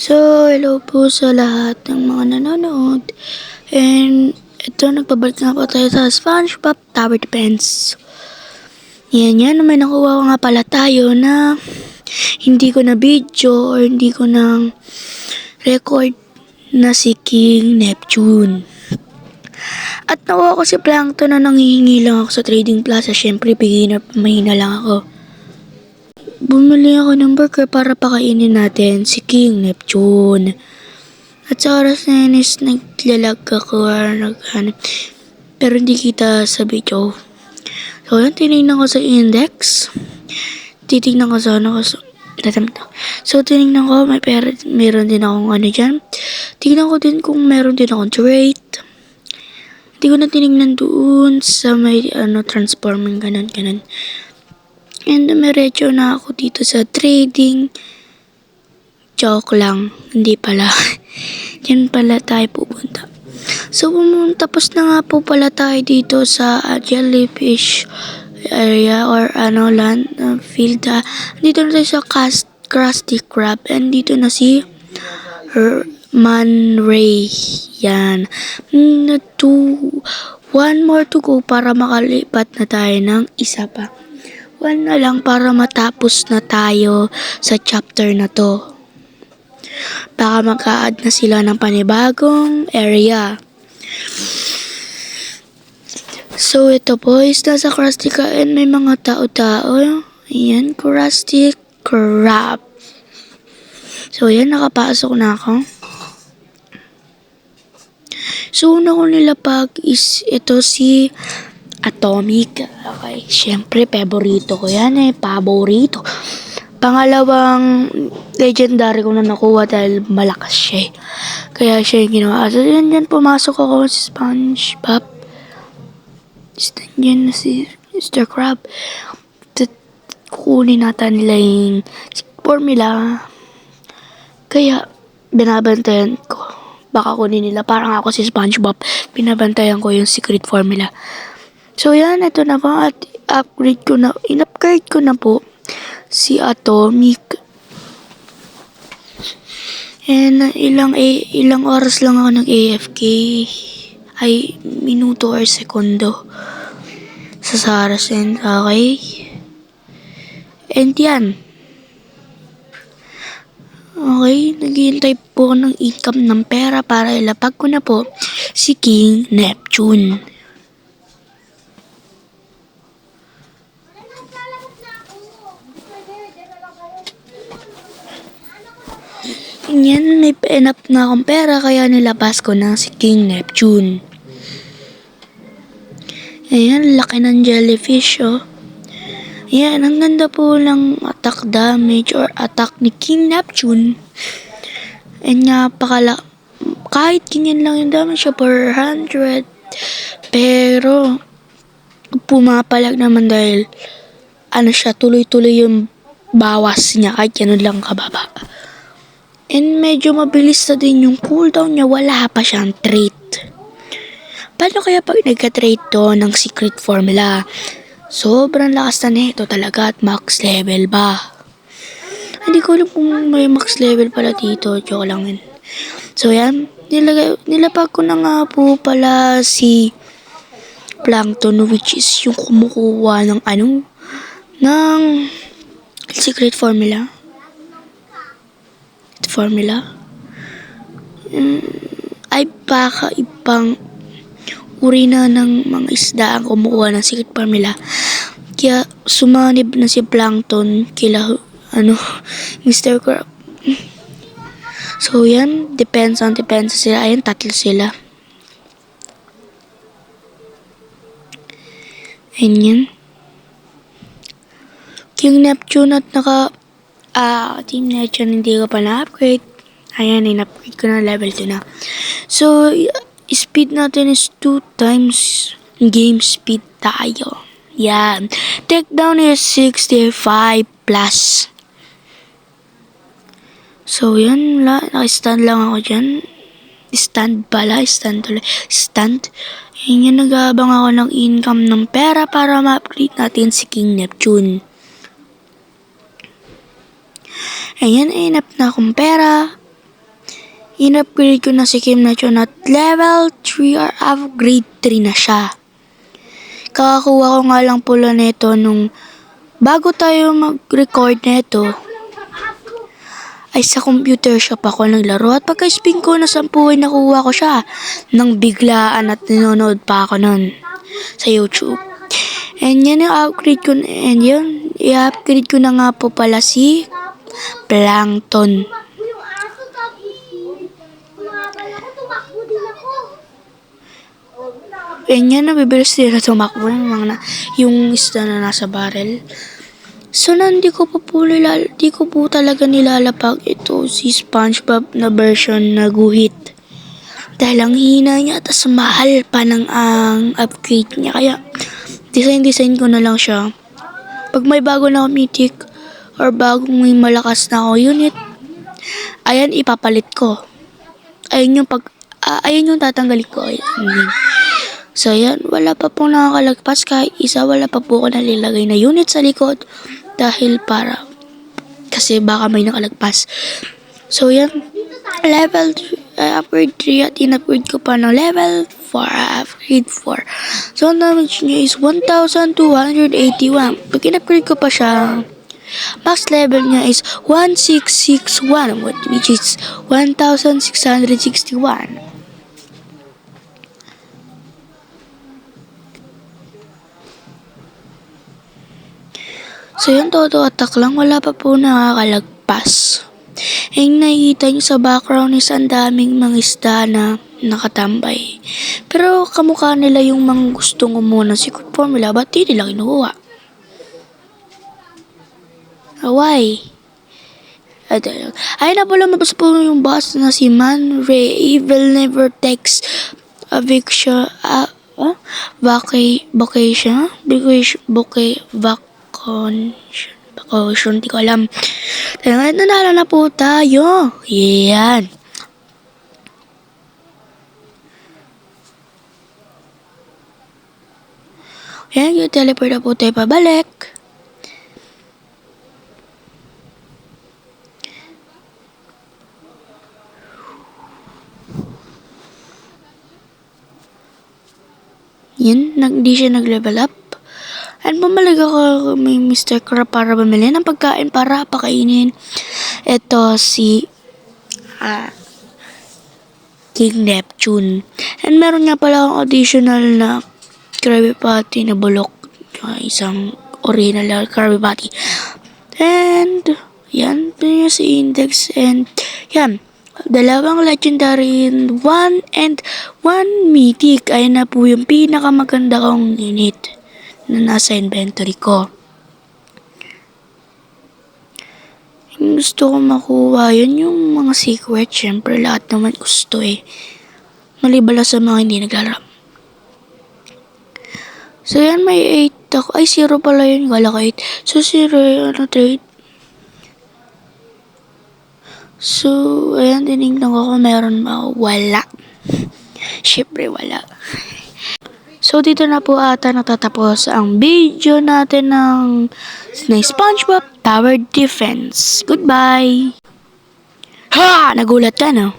So, hello po sa lahat ng mga nanonood. And ito, nagpabalik nga po tayo sa SpongeBob Tower Defense. Yan, may nakuha ko nga pala tayo na hindi ko na video or hindi ko na record na si King Neptune. At nakuha ko si Plankton na nanghihingi lang ako sa Trading Plaza. Syempre, beginner, mahina lang ako. Bumili ako ng burger para pakainin natin si King Neptune. At sa oras na yun is naglalag ako or naghanap. Pero hindi kita sa video. So yun, tinignan ko sa index. Titignan ko sa ano ko. So tinignan ko, meron din akong ano dyan. Tignan ko din kung meron din akong trade. Hindi ko na tinignan doon sa may transforming ganun. And dumiretso na ako dito sa trading. Joke lang, hindi pala. Yan pala tayo pupunta. So, tapos na nga po pala tayo dito sa jellyfish area or land field. Dito na tayo sa Krusty Krab. And dito na si Man Ray. Yan. One more to go para makalipat na tayo ng isa pa. One na lang para matapos na tayo sa chapter na to. Baka mag-a-add na sila ng panibagong area. So ito boys, nasa Krusty Krab and may mga tao-tao. Ayan, Krusty Krab. So yan, nakapasok na ako. So una ko nilapag is ito si Atomic. Okay, syempre paborito ko yan paborito. Pangalawang legendary ko na nakuha dahil malakas siya. Kaya siya yung ginawa. So yan, pumasok ako si SpongeBob. Yan na si Mr. Krab. Kukunin natin nila yung formula. Kaya binabantayan ko. Baka kunin nila. Parang ako si SpongeBob. Binabantayan ko yung secret formula. So yan, ito na po at in-upgrade ko na po si Atomic. And ilang oras lang ako nag-AFK. Ay, minuto or segundo. Sa Saracen, okay? And yan. Okay, naghihintay po ng income ng pera para ilapag ko na po si King Neptune. Yan, may enough na akong pera kaya nilabas ko na si King Neptune. Ayan, laki ng jellyfish Ayan, ang ganda po ng attack damage or attack ni King Neptune. And kahit ganyan lang yung damage siya per 100. Pero pumapalag naman dahil tuloy-tuloy yung bawas niya kahit ganun lang kababa. And medyo mabilis na din yung cooldown niya, wala pa siyang trait. Paano kaya pag nagka-trait to ng secret formula? Sobrang lakas na nito talaga at max level ba? Hindi ko alam kung may max level pala dito, joke lang yun. So yan, nilapag ko na nga po pala si Plankton, which is yung kumukuha ng secret formula. Ay baka ibang uri na ng mga isda ang kumukuha ng secret formula. Kaya sumanib na si Plankton kila Mr. Krab. So yan, depends sila. Ayan, tatlo sila. Ayan yan. King Neptune at Team Neptune hindi ko pa na-upgrade. Ayan, in-upgrade ko na, level 2 na. So, speed natin is 2 times game speed tayo. Yan. Takedown is 65 plus. So, yan. Naka-stand lang ako dyan. Stand. Yan yung nag-aabang ako ng income ng pera para ma-upgrade natin si King Neptune. Ayan, enough na akong pera. in-upgrade ko na si Kim na yun at level 3 or upgrade 3 na siya. Kakakuha ko nga lang pula nito nung bago tayo mag-record nito ay sa computer shop ako naglaro at pagka-spin ko na 10 ay nakuha ko siya nang biglaan at nanonood pa ako nun sa YouTube. And yan yung upgrade ko and yun, i-upgrade ko na nga po pala si Plankton. And yan, nabibilis nila tumakbo yung isda na nasa barrel. So, di ko po talaga nilalapag ito si SpongeBob na version na guhit. Dahil ang hina niya, tas mahal pa ng ang upgrade niya. Kaya, design ko na lang siya. Pag may bago na mythic or bagong may malakas na ako unit, ayan ipapalit ko. Ayun yung tatanggalin ko. Ayan. So, yan, wala pa pong nakakalagpas kahit isa, wala pa po ako nalilagay na unit sa likod dahil kasi baka may nakalagpas. So, yan, level 3, upgrade 3 at in-upgrade ko pa ng level 4, upgrade 4. So, ang damage niya is 1,281. Pag in-upgrade ko pa siya, max level niya is 1661, which is 1,661. So, yung todo attack lang, wala pa po nakakalagpas. Yung nakikita nyo sa background is ang daming mga isda na nakatambay. Pero kamukha nila yung mga gustong umuna si Secret Formula, ba't di nila kinuha? Why? Ay na pala, mabas po yung boss na si Man Ray. Evil never takes eviction. Vacation, di ko alam. Nanalo na po tayo. Yan. Yan, yung teleport na po tayo pabalik. Yan, di siya nag-level up. And pumalag ako may Mr. Crab para bumili ng pagkain para pakainin. Ito si King Neptune. And meron nga pala akong additional na Krabby Patty na bulok. Isang original na Krabby Patty. And yan, yun si Index. And yan, 2 legendary and 1 mythic. Ayan na po yung pinakamaganda kong unit na nasa inventory ko. Yung gusto ko makuha, yun yung mga secret. Siyempre, lahat naman gusto Malibala sa mga hindi naglalaro. So, yan, may 8 ako. Ay, 0 pala yun. Kala ko 8. So, 0, trade. So, ayan, tinignan ko kung meron ba. Wala. Siyempre, wala. So, dito na po ata natatapos ang video natin ng SpongeBob Tower Defense. Goodbye! Ha! Nagulat ka, no?